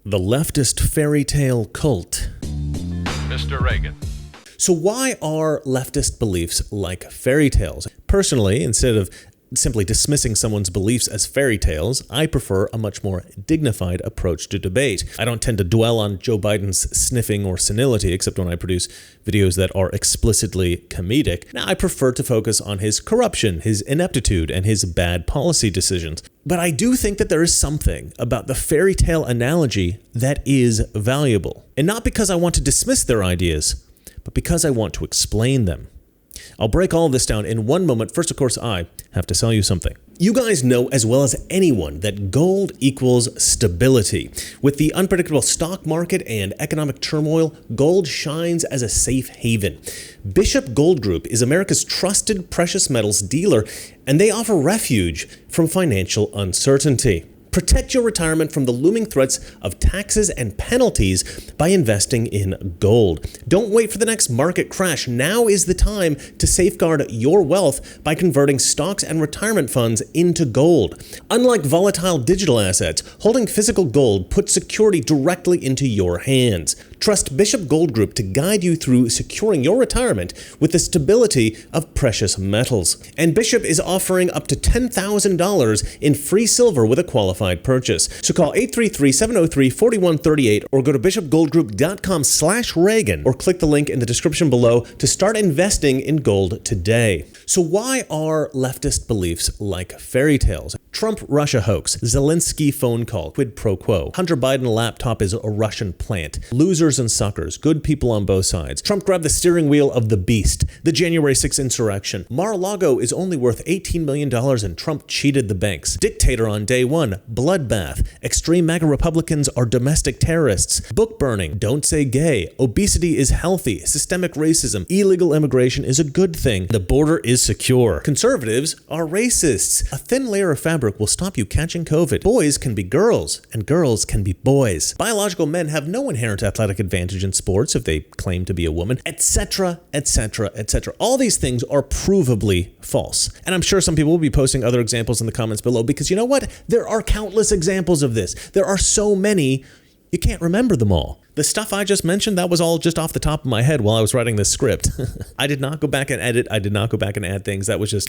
The leftist fairytale cult. Mr. Reagan. So why are leftist beliefs like fairy tales? Personally, instead of simply dismissing someone's beliefs as fairy tales, I prefer a much more dignified approach to debate. I don't tend to dwell on Joe Biden's sniffing or senility, except when I produce videos that are explicitly comedic. Now, I prefer to focus on his corruption, his ineptitude, and his bad policy decisions. But I do think that there is something about the fairy tale analogy that is valuable. And not because I want to dismiss their ideas, but because I want to explain them. I'll break all of this down in one moment. First, of course, I have to sell you something. You guys know as well as anyone that gold equals stability. With the unpredictable stock market and economic turmoil, gold shines as a safe haven. Bishop Gold Group is America's trusted precious metals dealer, and they offer refuge from financial uncertainty. Protect your retirement from the looming threats of taxes and penalties by investing in gold. Don't wait for the next market crash. Now is the time to safeguard your wealth by converting stocks and retirement funds into gold. Unlike volatile digital assets, holding physical gold puts security directly into your hands. Trust Bishop Gold Group to guide you through securing your retirement with the stability of precious metals. And Bishop is offering up to $10,000 in free silver with a qualified purchase. So call 833-703-4138 or go to bishopgoldgroup.com/Reagan or click the link in the description below to start investing in gold today. So why are leftist beliefs like fairy tales? Trump Russia hoax, Zelensky phone call, quid pro quo, Hunter Biden laptop is a Russian plant, losers and suckers, good people on both sides, Trump grabbed the steering wheel of the beast, the January 6th insurrection, Mar-a-Lago is only worth $18 million and Trump cheated the banks, dictator on day one, bloodbath, extreme MAGA Republicans are domestic terrorists, book burning, don't say gay, obesity is healthy, systemic racism, illegal immigration is a good thing, the border is secure, conservatives are racists, a thin layer of fabric will stop you catching COVID. Boys can be girls, and girls can be boys. Biological men have no inherent athletic advantage in sports if they claim to be a woman, etc., etc., etc. All these things are provably false. And I'm sure some people will be posting other examples in the comments below because you know what? There are countless examples of this. There are so many, you can't remember them all. The stuff I just mentioned, that was all just off the top of my head while I was writing this script. I did not go back and edit. I did not go back and add things. That was just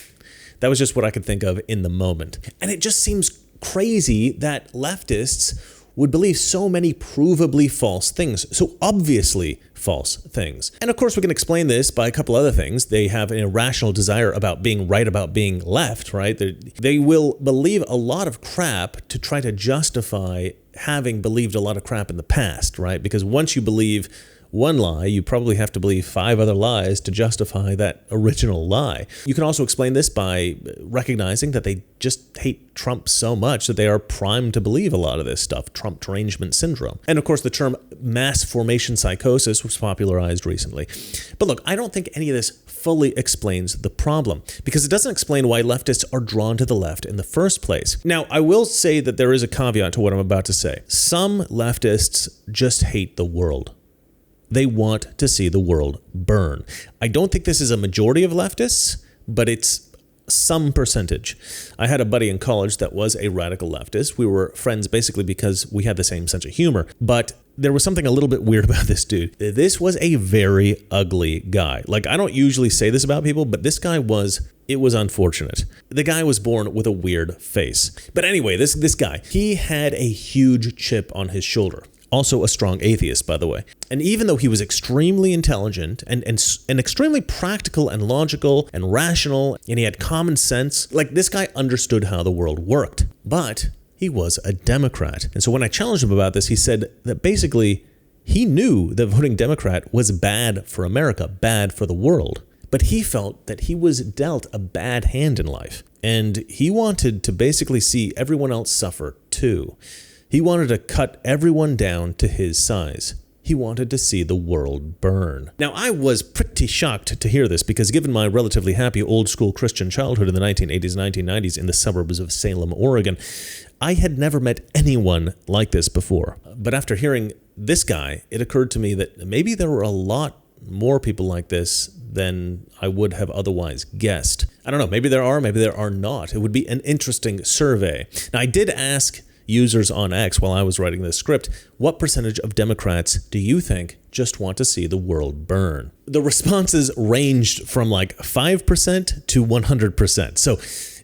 what I could think of in the moment. And it just seems crazy that leftists would believe so many provably false things, so obviously false things. And of course, we can explain this by a couple other things. They have an irrational desire about being right about being left, right? They will believe a lot of crap to try to justify having believed a lot of crap in the past, right? Because once you believe one lie, you probably have to believe 5 other lies to justify that original lie. You can also explain this by recognizing that they just hate Trump so much that they are primed to believe a lot of this stuff, Trump derangement syndrome. And of course, the term mass formation psychosis was popularized recently. But look, I don't think any of this fully explains the problem because it doesn't explain why leftists are drawn to the left in the first place. Now, I will say that there is a caveat to what I'm about to say. Some leftists just hate the world. They want to see the world burn. I don't think this is a majority of leftists, but it's some percentage. I had a buddy in college that was a radical leftist. We were friends basically because we had the same sense of humor, but there was something a little bit weird about this dude. This was a very ugly guy. Like, I don't usually say this about people, but this guy it was unfortunate. The guy was born with a weird face. But anyway, this guy, he had a huge chip on his shoulder. Also a strong atheist, by the way. And even though he was extremely intelligent and extremely practical and logical and rational, and he had common sense, like this guy understood how the world worked. But he was a Democrat. And so when I challenged him about this, he said that basically he knew that voting Democrat was bad for America, bad for the world. But he felt that he was dealt a bad hand in life. And he wanted to basically see everyone else suffer too. He wanted to cut everyone down to his size. He wanted to see the world burn. Now, I was pretty shocked to hear this because given my relatively happy old-school Christian childhood in the 1980s and 1990s in the suburbs of Salem, Oregon, I had never met anyone like this before. But after hearing this guy, it occurred to me that maybe there were a lot more people like this than I would have otherwise guessed. I don't know, maybe there are not. It would be an interesting survey. Now, I did ask users on X while I was writing this script, what percentage of Democrats do you think just want to see the world burn? The responses ranged from like 5% to 100%. So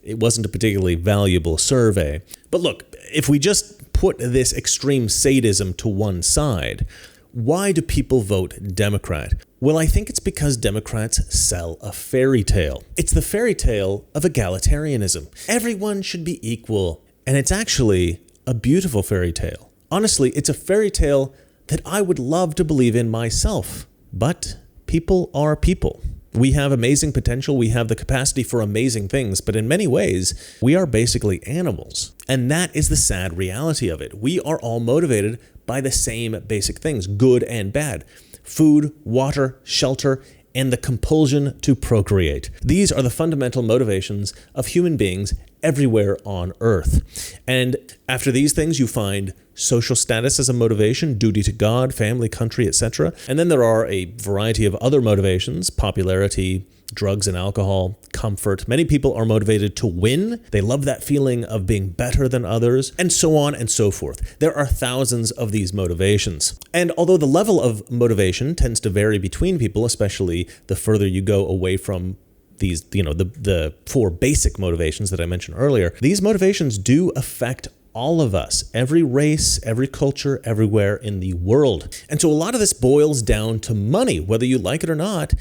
it wasn't a particularly valuable survey. But look, if we just put this extreme sadism to one side, why do people vote Democrat? Well, I think it's because Democrats sell a fairy tale. It's the fairy tale of egalitarianism. Everyone should be equal. And it's actually a beautiful fairy tale. Honestly, it's a fairy tale that I would love to believe in myself. But people are people. We have amazing potential. We have the capacity for amazing things. But in many ways, we are basically animals. And that is the sad reality of it. We are all motivated by the same basic things, good and bad. Food, water, shelter, and the compulsion to procreate. These are the fundamental motivations of human beings everywhere on Earth. And after these things, you find social status as a motivation, duty to God, family, country, etc. And then there are a variety of other motivations, popularity, drugs and alcohol, comfort. Many people are motivated to win. They love that feeling of being better than others, and so on and so forth. There are thousands of these motivations. And although the level of motivation tends to vary between people, especially the further you go away from these, the four basic motivations that I mentioned earlier, these motivations do affect all of us, every race, every culture, everywhere in the world. And so a lot of this boils down to money, whether you like it or not.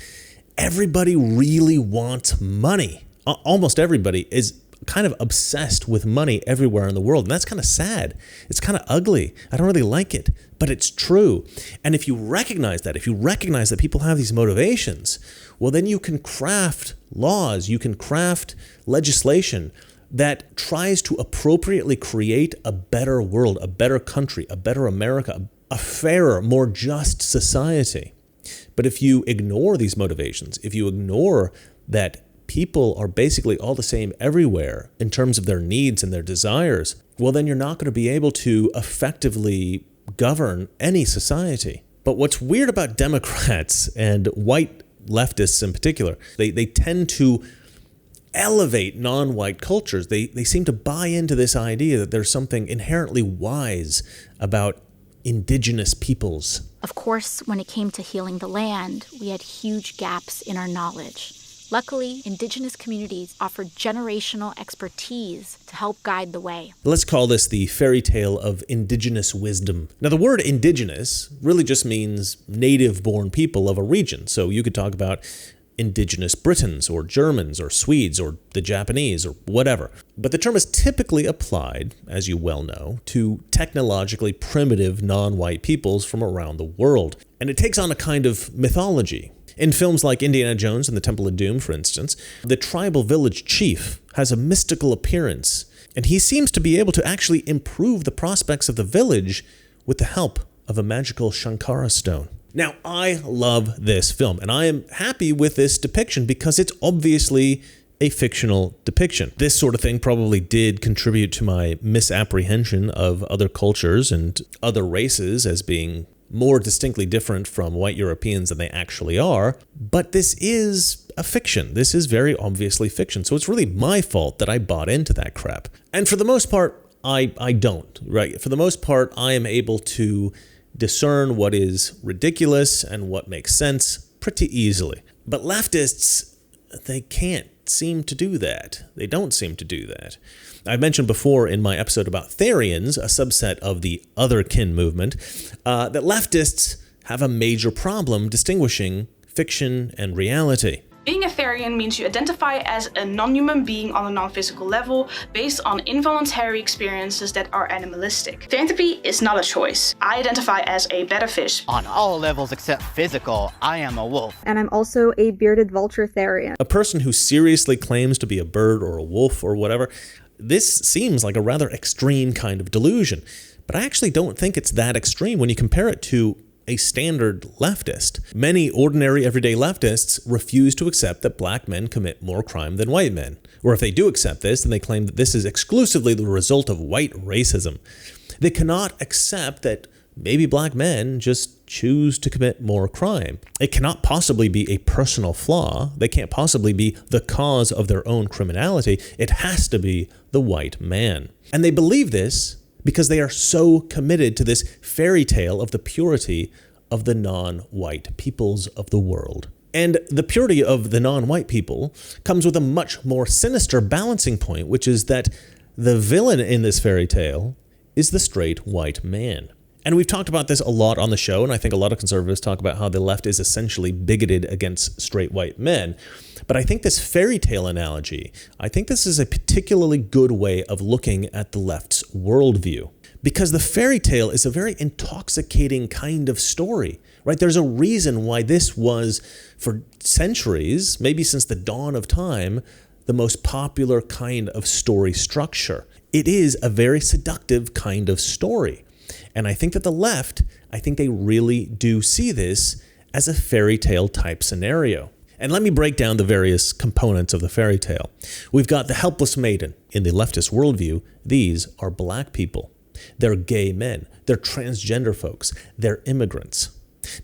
Everybody really wants money. Almost everybody is kind of obsessed with money everywhere in the world. And that's kind of sad. It's kind of ugly. I don't really like it, but it's true. And if you recognize that people have these motivations, well, then you can craft laws, you can craft legislation that tries to appropriately create a better world, a better country, a better America, a fairer, more just society. But if you ignore these motivations, if you ignore that people are basically all the same everywhere in terms of their needs and their desires, well, then you're not going to be able to effectively govern any society. But what's weird about Democrats and white leftists in particular, they tend to elevate non-white cultures. They seem to buy into this idea that there's something inherently wise about indigenous peoples. Of course, when it came to healing the land, we had huge gaps in our knowledge. Luckily, indigenous communities offered generational expertise to help guide the way. Let's call this the fairy tale of indigenous wisdom. Now, the word indigenous really just means native-born people of a region. So you could talk about indigenous Britons or Germans or Swedes or the Japanese or whatever. But the term is typically applied, as you well know, to technologically primitive non-white peoples from around the world. And it takes on a kind of mythology. In films like Indiana Jones and the Temple of Doom, for instance, the tribal village chief has a mystical appearance, and he seems to be able to actually improve the prospects of the village with the help of a magical Shankara stone. Now, I love this film, and I am happy with this depiction because it's obviously a fictional depiction. This sort of thing probably did contribute to my misapprehension of other cultures and other races as being more distinctly different from white Europeans than they actually are, but this is a fiction. This is very obviously fiction, so it's really my fault that I bought into that crap. And for the most part, I don't, right? For the most part, I am able to discern what is ridiculous and what makes sense pretty easily. But leftists, they can't seem to do that. They don't seem to do that. I mentioned before in my episode about Therians, a subset of the otherkin movement, that leftists have a major problem distinguishing fiction and reality. Being a Therian means you identify as a non-human being on a non-physical level based on involuntary experiences that are animalistic. Therianthropy is not a choice. I identify as a betta fish. On all levels except physical, I am a wolf. And I'm also a bearded vulture Therian. A person who seriously claims to be a bird or a wolf or whatever, this seems like a rather extreme kind of delusion. But I actually don't think it's that extreme when you compare it to a standard leftist. Many ordinary everyday leftists refuse to accept that black men commit more crime than white men. Or if they do accept this, then they claim that this is exclusively the result of white racism. They cannot accept that maybe black men just choose to commit more crime. It cannot possibly be a personal flaw. They can't possibly be the cause of their own criminality. It has to be the white man. And they believe this because they are so committed to this fairy tale of the purity of the non-white peoples of the world. And the purity of the non-white people comes with a much more sinister balancing point, which is that the villain in this fairy tale is the straight white man. And we've talked about this a lot on the show, and I think a lot of conservatives talk about how the left is essentially bigoted against straight white men. But I think this fairy tale analogy, I think this is a particularly good way of looking at the left's worldview. Because the fairy tale is a very intoxicating kind of story, right? There's a reason why this was, for centuries, maybe since the dawn of time, the most popular kind of story structure. It is a very seductive kind of story. And I think that the left, I think they really do see this as a fairy tale type scenario. And let me break down the various components of the fairy tale. We've got the helpless maiden. In the leftist worldview, these are black people. They're gay men. They're transgender folks. They're immigrants.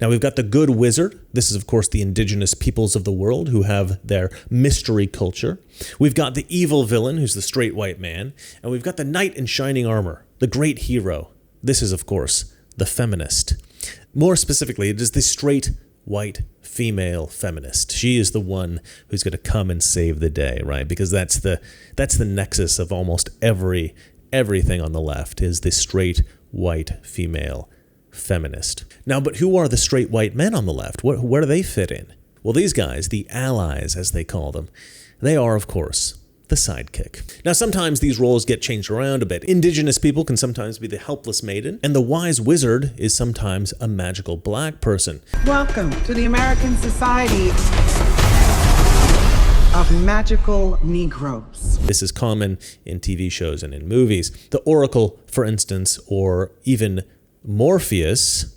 Now we've got the good wizard. This is, of course, the indigenous peoples of the world who have their mystery culture. We've got the evil villain, who's the straight white man. And we've got the knight in shining armor, the great hero. This is, of course, the feminist. More specifically, it is the straight white female feminist. She is the one who's going to come and save the day, right? Because that's the nexus of almost everything on the left is the straight white female feminist. Now, but who are the straight white men on the left? Where do they fit in? Well, these guys, the allies as they call them, they are, of course, the sidekick. Now, sometimes these roles get changed around a bit. Indigenous people can sometimes be the helpless maiden, and the wise wizard is sometimes a magical black person. Welcome to the American Society of Magical Negroes. This is common in TV shows and in movies. The Oracle, for instance, or even Morpheus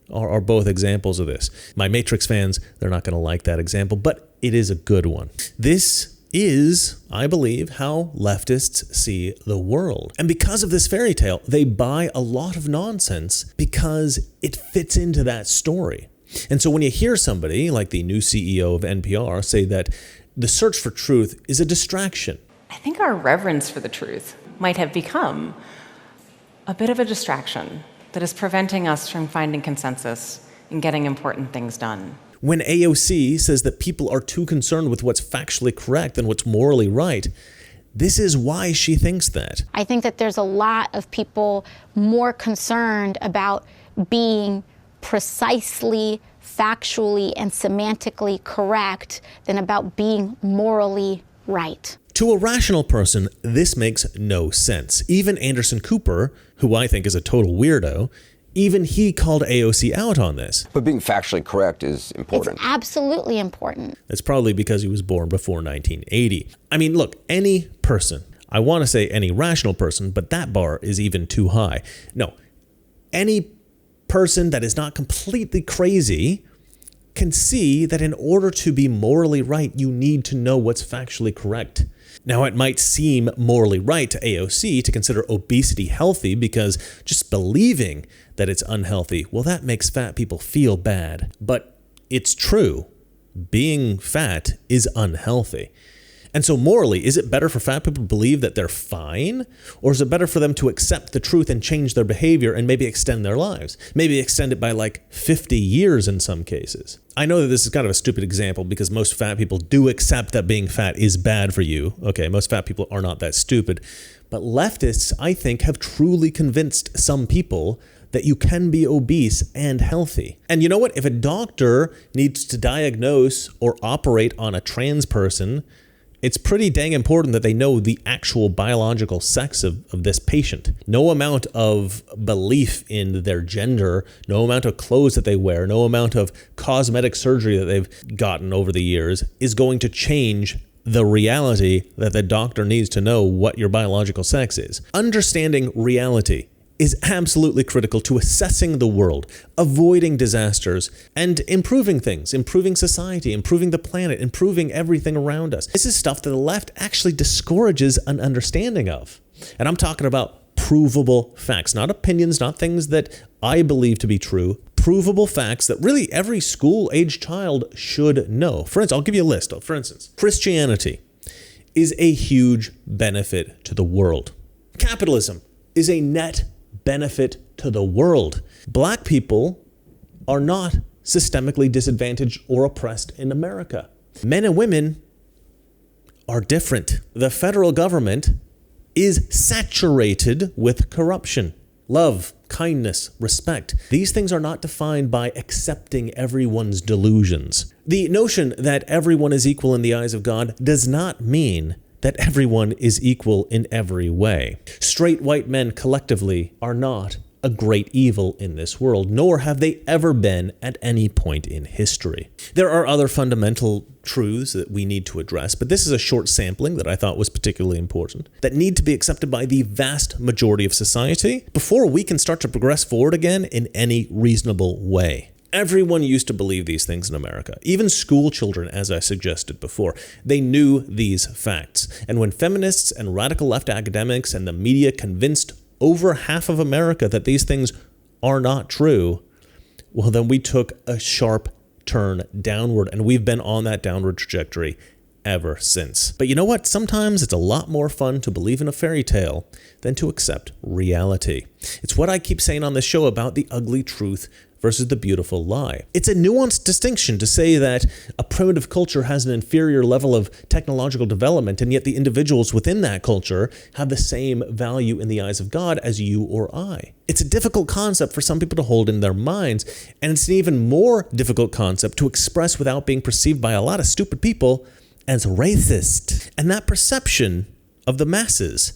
are both examples of this. My Matrix fans, they're not going to like that example, but it is a good one. This is, I believe, how leftists see the world. And because of this fairy tale, they buy a lot of nonsense because it fits into that story. And so when you hear somebody like the new CEO of NPR say that the search for truth is a distraction, I think our reverence for the truth might have become a bit of a distraction that is preventing us from finding consensus and getting important things done. when AOC says that people are too concerned with what's factually correct and what's morally right, this is why she thinks that. I think that there's a lot of people more concerned about being precisely, factually, and semantically correct than about being morally right. To a rational person, this makes no sense. Even Anderson Cooper, who I think is a total weirdo, even he called AOC out on this. But being factually correct is important. It's absolutely important. That's probably because he was born before 1980. I mean, look, any person, I want to say any rational person, but that bar is even too high. No, any person that is not completely crazy can see that in order to be morally right, you need to know what's factually correct. Now, it might seem morally right to AOC to consider obesity healthy because just believing that it's unhealthy, well, that makes fat people feel bad. But it's true. Being fat is unhealthy. And so morally, is it better for fat people to believe that they're fine? Or is it better for them to accept the truth and change their behavior and maybe extend their lives? Maybe extend it by like 50 years in some cases. I know that this is kind of a stupid example because most fat people do accept that being fat is bad for you. Okay, most fat people are not that stupid. But leftists, I think, have truly convinced some people that you can be obese and healthy. And you know what? If a doctor needs to diagnose or operate on a trans person, it's pretty dang important that they know the actual biological sex of this patient. No amount of belief in their gender, no amount of clothes that they wear, no amount of cosmetic surgery that they've gotten over the years is going to change the reality that the doctor needs to know what your biological sex is. Understanding reality is absolutely critical to assessing the world, avoiding disasters, and improving things, improving society, improving the planet, improving everything around us. This is stuff that the left actually discourages an understanding of. And I'm talking about provable facts, not opinions, not things that I believe to be true, provable facts that really every school-age child should know. For instance, I'll give you a list. For instance, Christianity is a huge benefit to the world. Capitalism is a net benefit to the world. Black people are not systemically disadvantaged or oppressed in America. Men and women are different. The federal government is saturated with corruption. Love, kindness, respect. These things are not defined by accepting everyone's delusions. The notion that everyone is equal in the eyes of God does not mean that everyone is equal in every way. Straight white men collectively are not a great evil in this world, nor have they ever been at any point in history. There are other fundamental truths that we need to address, but this is a short sampling that I thought was particularly important, that need to be accepted by the vast majority of society before we can start to progress forward again in any reasonable way. Everyone used to believe these things in America, even school children, as I suggested before. They knew these facts. And when feminists and radical left academics and the media convinced over half of America that these things are not true, well, then we took a sharp turn downward, and we've been on that downward trajectory ever since. But you know what? Sometimes it's a lot more fun to believe in a fairy tale than to accept reality. It's what I keep saying on this show about the ugly truth versus the beautiful lie. It's a nuanced distinction to say that a primitive culture has an inferior level of technological development, and yet the individuals within that culture have the same value in the eyes of God as you or I. It's a difficult concept for some people to hold in their minds, and it's an even more difficult concept to express without being perceived by a lot of stupid people as racist. And that perception of the masses,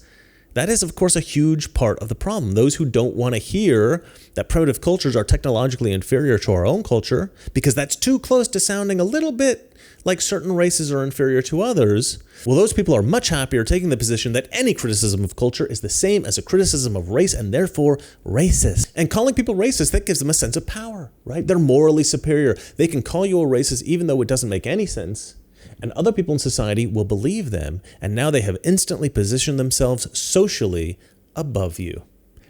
that is, of course, a huge part of the problem. Those who don't want to hear that primitive cultures are technologically inferior to our own culture, because that's too close to sounding a little bit like certain races are inferior to others, well, those people are much happier taking the position that any criticism of culture is the same as a criticism of race and therefore racist. And calling people racist, that gives them a sense of power, right? They're morally superior. They can call you a racist even though it doesn't make any sense. And other people in society will believe them, and now they have instantly positioned themselves socially above you.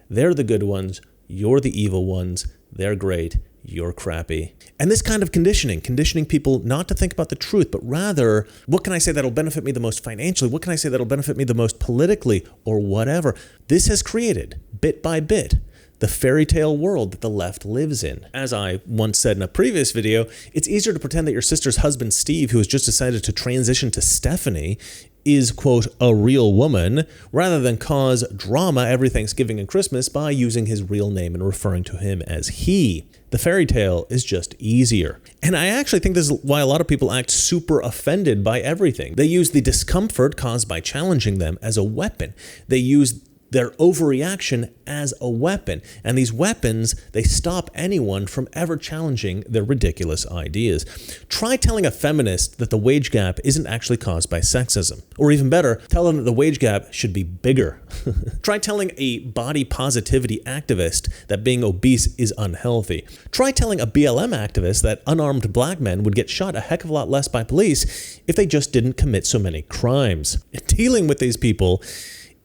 They're the good ones, you're the evil ones, they're great, you're crappy. And this kind of conditioning people not to think about the truth, but rather, what can I say that'll benefit me the most financially? What can I say that'll benefit me the most politically, or whatever? This has created, bit by bit, the fairy tale world that the left lives in. As I once said in a previous video, it's easier to pretend that your sister's husband, Steve, who has just decided to transition to Stephanie, is, quote, a real woman, rather than cause drama every Thanksgiving and Christmas by using his real name and referring to him as he. The fairy tale is just easier. And I actually think this is why a lot of people act super offended by everything. They use the discomfort caused by challenging them as a weapon. They use their overreaction as a weapon. And these weapons, they stop anyone from ever challenging their ridiculous ideas. Try telling a feminist that the wage gap isn't actually caused by sexism. Or even better, tell them that the wage gap should be bigger. Try telling a body positivity activist that being obese is unhealthy. Try telling a BLM activist that unarmed black men would get shot a heck of a lot less by police if they just didn't commit so many crimes. Dealing with these people,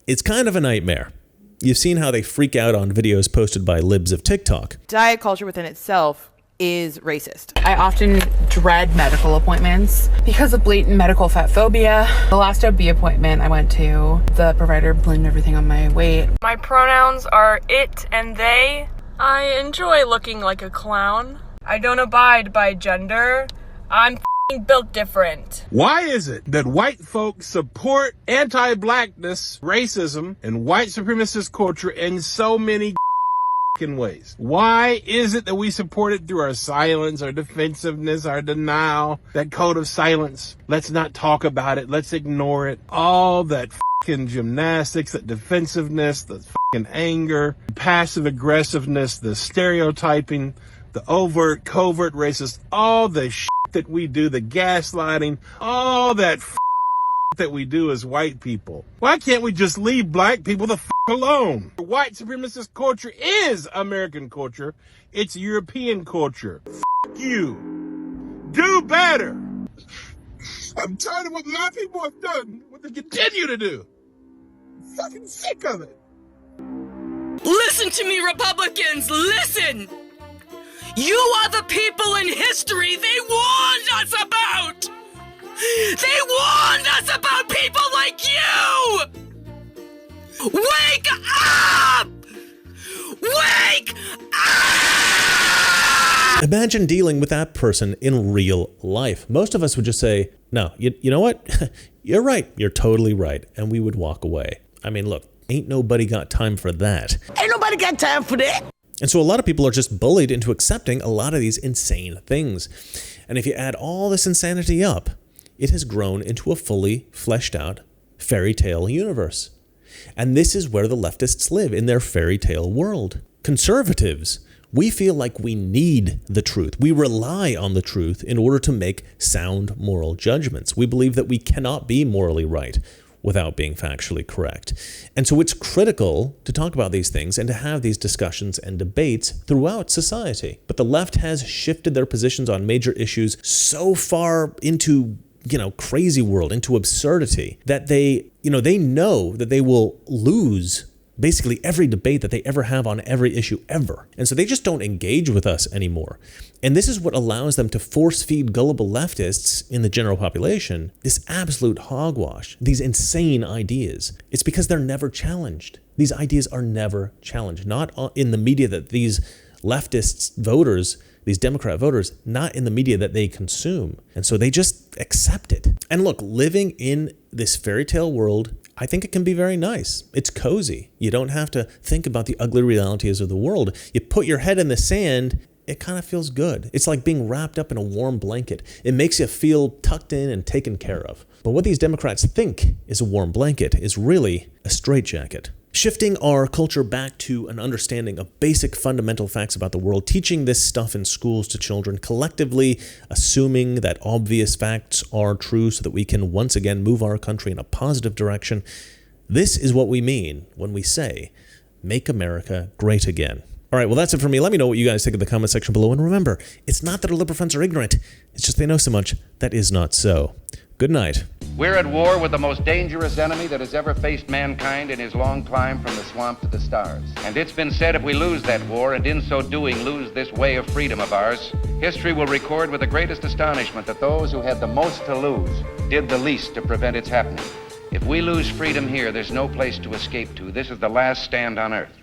it's kind of a nightmare. You've seen how they freak out on videos posted by libs of TikTok. Diet culture within itself is racist. I often dread medical appointments because of blatant medical fat phobia. The last OB appointment I went to, the provider blamed everything on my weight. My pronouns are it and they. I enjoy looking like a clown. I don't abide by gender. I'm built different. Why is it that white folks support anti-blackness, racism, and white supremacist culture in so many ways? Why is it that we support it through our silence, our defensiveness, our denial, that code of silence? Let's not talk about it. Let's ignore it. All that gymnastics, that defensiveness, the anger, passive aggressiveness, the stereotyping, the overt, covert racist, all the that we do, the gaslighting, all that that we do as white people. Why can't we just leave black people the alone? White supremacist culture is American culture. It's European culture. You. Do better. I'm tired of what my people have done, what they continue to do. I'm fucking sick of it. Listen to me, Republicans, listen! You are the people in history they warned us about! They warned us about people like you! Wake up! Wake Imagine dealing with that person in real life. Most of us would just say, no, you know what? You're right. You're totally right. And we would walk away. I mean, look, ain't nobody got time for that. Ain't nobody got time for that. And so a lot of people are just bullied into accepting a lot of these insane things. And if you add all this insanity up, it has grown into a fully fleshed out fairy tale universe. And this is where the leftists live, in their fairy tale world. Conservatives, we feel like we need the truth. We rely on the truth in order to make sound moral judgments. We believe that we cannot be morally right without being factually correct. And so it's critical to talk about these things and to have these discussions and debates throughout society. But the left has shifted their positions on major issues so far into, crazy world, into absurdity, that they know that they will lose basically every debate that they ever have on every issue ever. And so they just don't engage with us anymore. And this is what allows them to force feed gullible leftists in the general population this absolute hogwash, these insane ideas. It's because they're never challenged. These ideas are never challenged, not in the media that these leftists voters, these Democrat voters, not in the media that they consume. And so they just accept it. And look, living in this fairy tale world, I think it can be very nice. It's cozy. You don't have to think about the ugly realities of the world. You put your head in the sand, it kind of feels good. It's like being wrapped up in a warm blanket. It makes you feel tucked in and taken care of. But what these Democrats think is a warm blanket is really a straitjacket. Shifting our culture back to an understanding of basic fundamental facts about the world, teaching this stuff in schools to children, collectively assuming that obvious facts are true so that we can once again move our country in a positive direction. This is what we mean when we say, make America great again. All right, well, that's it for me. Let me know what you guys think in the comment section below. And remember, it's not that our liberal friends are ignorant. It's just they know so much that is not so. Good night. We're at war with the most dangerous enemy that has ever faced mankind in his long climb from the swamp to the stars. And it's been said if we lose that war, and in so doing lose this way of freedom of ours, history will record with the greatest astonishment that those who had the most to lose did the least to prevent its happening. If we lose freedom here, there's no place to escape to. This is the last stand on earth.